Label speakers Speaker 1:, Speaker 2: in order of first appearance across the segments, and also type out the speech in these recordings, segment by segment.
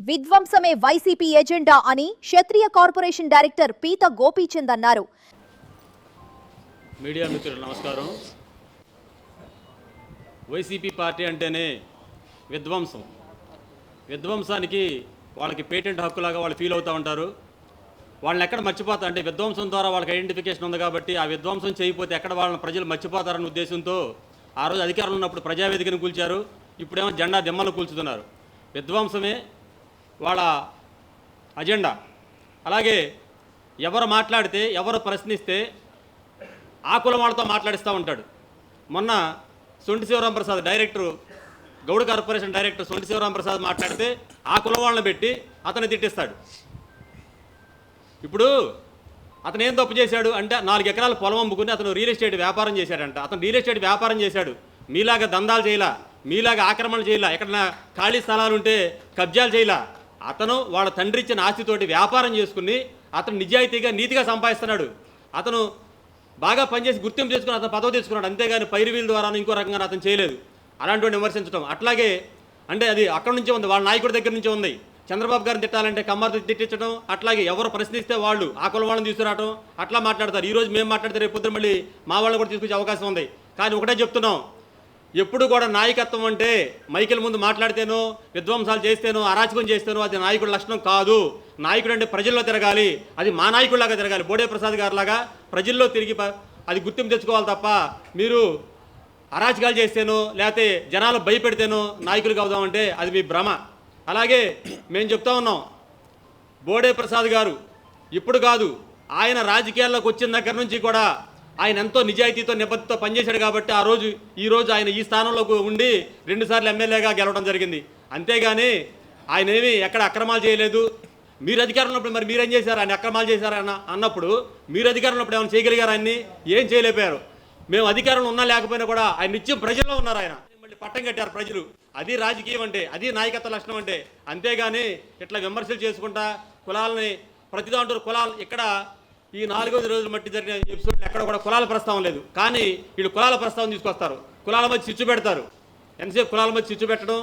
Speaker 1: విధ్వంసమే YCP agenda అని క్షత్రియ corporation director పీత గోపీచంద్ అన్నారు.
Speaker 2: మీడియా మిత్రులు నమస్కారం. వైసీపీ పార్టీ అంటేనే విధ్వంసం. విధ్వంసానికి వాళ్ళకి పేటెంట్ హక్కులాగా వాళ్ళు ఫీల్ అవుతూ ఉంటారు. వాళ్ళని ఎక్కడ మర్చిపోతారు అంటే విధ్వంసం ద్వారా వాళ్ళకి ఐడెంటిఫికేషన్ ఉంది కాబట్టి ఆ విధ్వంసం చేయకపోతే ఎక్కడ వాళ్ళని ప్రజలు మర్చిపోతారన్న ఉద్దేశంతో ఆ రోజు అధికారంలో ఉన్నప్పుడు ప్రజావేదికను కూల్చారు. ఇప్పుడేమో జెండా దిమ్మలు కూల్చుతున్నారు. విధ్వంసమే వాళ్ళ అజెండా. అలాగే ఎవరు మాట్లాడితే ఎవరు ప్రశ్నిస్తే ఆ కులం వాళ్ళతో మాట్లాడిస్తూ ఉంటాడు. మొన్న సొంటి శివరాంప్రసాద్ డైరెక్టరు గౌడ కార్పొరేషన్ డైరెక్టర్ సొంటి శివరాంప్రసాద్ మాట్లాడితే ఆ కులం వాళ్ళని పెట్టి అతన్ని తిట్టిస్తాడు. ఇప్పుడు అతను ఏం తప్పు చేశాడు అంటే 4 ఎకరాల పొలం అమ్ముకుని అతను రియల్ ఎస్టేట్ వ్యాపారం చేశాడంట. అతను రియల్ ఎస్టేట్ వ్యాపారం చేశాడు. మీలాగా దందాలు చేయలా, మీలాగా ఆక్రమణలు చేయలా, ఎక్కడన్నా ఖాళీ స్థలాలు ఉంటే కబ్జాలు చేయలా. అతను వాళ్ళ తండ్రి ఇచ్చిన ఆస్తితోటి వ్యాపారం చేసుకుని అతను నిజాయితీగా నీతిగా సంపాదిస్తున్నాడు. అతను బాగా పనిచేసి గుర్తింపు చేసుకుని అతను పదవి తెచ్చుకున్నాడు. అంతేగాని పైరువీల ద్వారా ఇంకో రకంగా అతను చేయలేదు. అలాంటి విమర్శించడం అట్లాగే అంటే అది అక్కడి నుంచే ఉంది, వాళ్ళ నాయకుడి దగ్గర నుంచే ఉంది. చంద్రబాబు గారిని తిట్టాలంటే కమ్మర్తో తిట్టించడం, అట్లాగే ఎవరు ప్రశ్నిస్తే వాళ్ళు ఆ కులం వాళ్ళని తీసుకురావడం అట్లా మాట్లాడతారు. ఈరోజు మేము మాట్లాడితే రేపు పొద్దున మళ్ళీ మా వాళ్ళని కూడా తీసుకొచ్చే అవకాశం ఉంది. కానీ ఒకటే చెప్తున్నాం, ఎప్పుడు కూడా నాయకత్వం అంటే మైకిల్ ముందు మాట్లాడితేనో విధ్వంసాలు చేస్తేనో అరాచకం చేస్తేనో అది నాయకుడి లక్షణం కాదు. నాయకుడు అంటే ప్రజల్లో తిరగాలి. అది మా నాయకుడిలాగా తిరగాలి. బోడే ప్రసాద్ గారిలాగా ప్రజల్లో తిరిగి అది గుర్తింపు తెచ్చుకోవాలి తప్ప మీరు అరాచకాలు చేస్తేనో లేకపోతే జనాలు భయపెడితేనో నాయకులు అవుదామంటే అది మీ భ్రమ. అలాగే మేము చెప్తా ఉన్నాం, బోడే ప్రసాద్ గారు ఇప్పుడు కాదు ఆయన రాజకీయాల్లోకి వచ్చిన దగ్గర నుంచి కూడా ఆయన ఎంతో నిజాయితీతో నిబద్ధతతో పనిచేశాడు కాబట్టి ఈరోజు ఆయన ఈ స్థానంలోకి ఉండి 2 సార్లు ఎమ్మెల్యేగా గెలవడం జరిగింది. అంతేగాని ఆయన ఏమీ ఎక్కడ అక్రమాలు చేయలేదు. మీరు అధికారంలో ఉన్నప్పుడు మరి మీరేం చేశారు? ఆయన అక్రమాలు చేశారన్న అన్నప్పుడు మీరు అధికారంలో ఉన్నప్పుడు ఏమైనా చేయగలిగారు? ఆయన్ని ఏం చేయలేకపోయారు. మేము అధికారంలో ఉన్నా లేకపోయినా కూడా ఆయన నిత్యం ప్రజల్లో ఉన్నారు. ఆయన మళ్ళీ పట్టం కట్టారు ప్రజలు. అది రాజకీయం అంటే, అది నాయకత్వ లక్షణం అంటే. అంతేగాని ఇట్లా విమర్శలు చేసుకుంటా కులాలని ప్రతిదాంటూ కులాలు ఇక్కడ ఈ 4వ రోజులు మట్టి జరిగిన ఎపిసోడ్లు ఎక్కడ కూడా కులాల ప్రస్తావన లేదు. కానీ వీళ్ళు కులాల ప్రస్తావన తీసుకొస్తారు. కులాల మధ్య చిచ్చు పెడతారు. ఎంతసేపు కులాల మధ్య చిచ్చు పెట్టడం,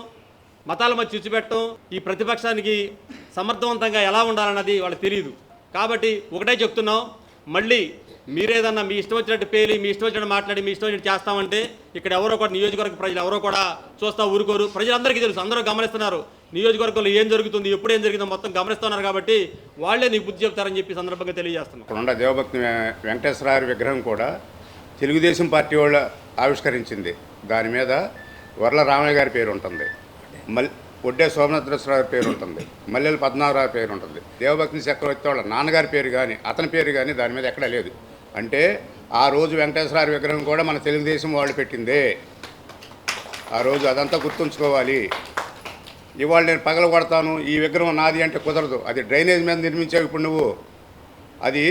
Speaker 2: మతాల మధ్య చిచ్చు పెట్టడం ఈ ప్రతిపక్షానికి సమర్థవంతంగా ఎలా ఉండాలన్నది వాళ్ళకి తెలియదు. కాబట్టి ఒకటే చెప్తున్నాం, మళ్ళీ మీరేదన్నా మీ ఇష్టం వచ్చినట్టు పేలి మీ ఇష్టం వచ్చినట్టు మాట్లాడి మీ ఇష్టం వచ్చినట్టు చేస్తామంటే ఇక్కడ ఎవరో కూడా నియోజకవర్గ ప్రజలు ఎవరో కూడా చూస్తా ఊరుకోరు. ప్రజలందరికీ తెలుసు, అందరూ గమనిస్తున్నారు. నియోజకవర్గంలో ఏం జరుగుతుంది, ఎప్పుడు ఏం జరిగిందో మొత్తం గమనిస్తున్నారు. కాబట్టి వాళ్ళే నీకు బుద్ధి చెప్తారని చెప్పి సందర్భంగా తెలియజేస్తున్నాం.
Speaker 3: ఇక్కడ దేవభక్తి వెంకటేశ్వర విగ్రహం కూడా తెలుగుదేశం పార్టీ వాళ్ళు ఆవిష్కరించింది. దాని మీద వర్ల రామయ్య గారి పేరు ఉంటుంది, ఒడ్డే సోమనాథేశ్వర పేరు ఉంటుంది, మల్లెల పద్మనాభరావు పేరు ఉంటుంది. దేవభక్తి చక్రవర్తి వాళ్ళ నాన్నగారి పేరు కానీ అతని పేరు కానీ దాని మీద ఎక్కడా లేదు. అంటే ఆ రోజు వెంకటేశ్వర విగ్రహం కూడా మన తెలుగుదేశం వాళ్ళు పెట్టిందే. ఆ రోజు అదంతా గుర్తుంచుకోవాలి. ఇవాళ నేను పగలగొడతాను ఈ విగ్రహం నాది అంటే కుదరదు. అది డ్రైనేజ్ మీద నిర్మించావు. ఇప్పుడు నువ్వు అది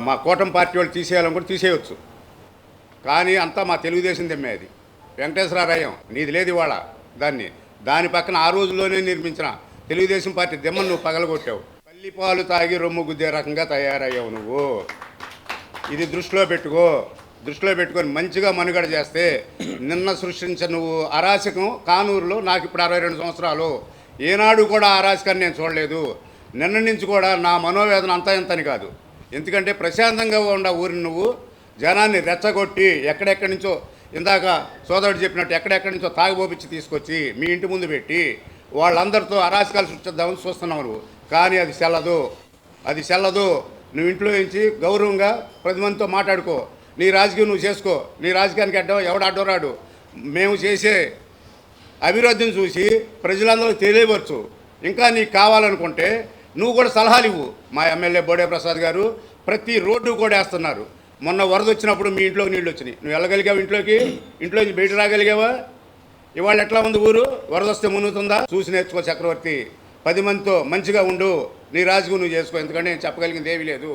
Speaker 3: మా కూటమి పార్టీ వాళ్ళు తీసేయాలని కూడా తీసేయవచ్చు. కానీ అంతా మా తెలుగుదేశం దమ్మే. అది వెంకటేశ్వరాలయం నీది లేదు ఇవాళ. దాని పక్కన ఆ రోజుల్లోనే నిర్మించిన తెలుగుదేశం పార్టీ దిమ్మను నువ్వు పగలగొట్టావు. పల్లిపాలు తాగి రొమ్ము గుద్దే రకంగా తయారయ్యావు నువ్వు. ఇది దృష్టిలో పెట్టుకొని మంచిగా మనుగడ చేస్తే నిన్న సృష్టించిన నువ్వు అరాచకం కానూరులో నాకు ఇప్పుడు 62 సంవత్సరాలు ఏనాడు కూడా అరాచకాన్ని నేను చూడలేదు. నిన్న నుంచి కూడా నా మనోవేదన అంతా ఇంతని కాదు. ఎందుకంటే ప్రశాంతంగా ఉన్న ఊరిని నువ్వు జనాన్ని రెచ్చగొట్టి ఎక్కడెక్కడి నుంచో ఇందాక సోదరుడు చెప్పినట్టు ఎక్కడెక్కడి నుంచో తాగుబోపిచ్చి తీసుకొచ్చి మీ ఇంటి ముందు పెట్టి వాళ్ళందరితో అరాచకాలు సృష్టిద్దామని చూస్తున్నావు నువ్వు. కానీ అది చెల్లదు. నువ్వు ఇంట్లో నుంచి గౌరవంగా 10 మందితో మాట్లాడుకో. నీ రాజకీయం నువ్వు చేసుకో. నీ రాజకీయానికి ఎవడు అడ్డోరాడు. మేము చేసే అభివృద్ధిని చూసి ప్రజలందరూ తెలియవచ్చు. ఇంకా నీకు కావాలనుకుంటే నువ్వు కూడా సలహాలు ఇవ్వు. మా ఎమ్మెల్యే బోడే ప్రసాద్ గారు ప్రతి రోడ్డు కూడా వేస్తున్నారు. మొన్న వరద వచ్చినప్పుడు మీ ఇంట్లోకి నీళ్ళు వచ్చినాయి. నువ్వు వెళ్ళగలిగావు? ఇంట్లోకి బయట రాగలిగావా? ఇవాళ ఎట్లా ఉంది ఊరు? వరద వస్తే మునుగుతుందా? చూసి నేర్చుకో చక్రవర్తి. 10 మందితో మంచిగా ఉండు. నీ రాజకీయం నువ్వు చేసుకో. ఎందుకంటే నేను చెప్పగలిగింది ఏమీ లేదు.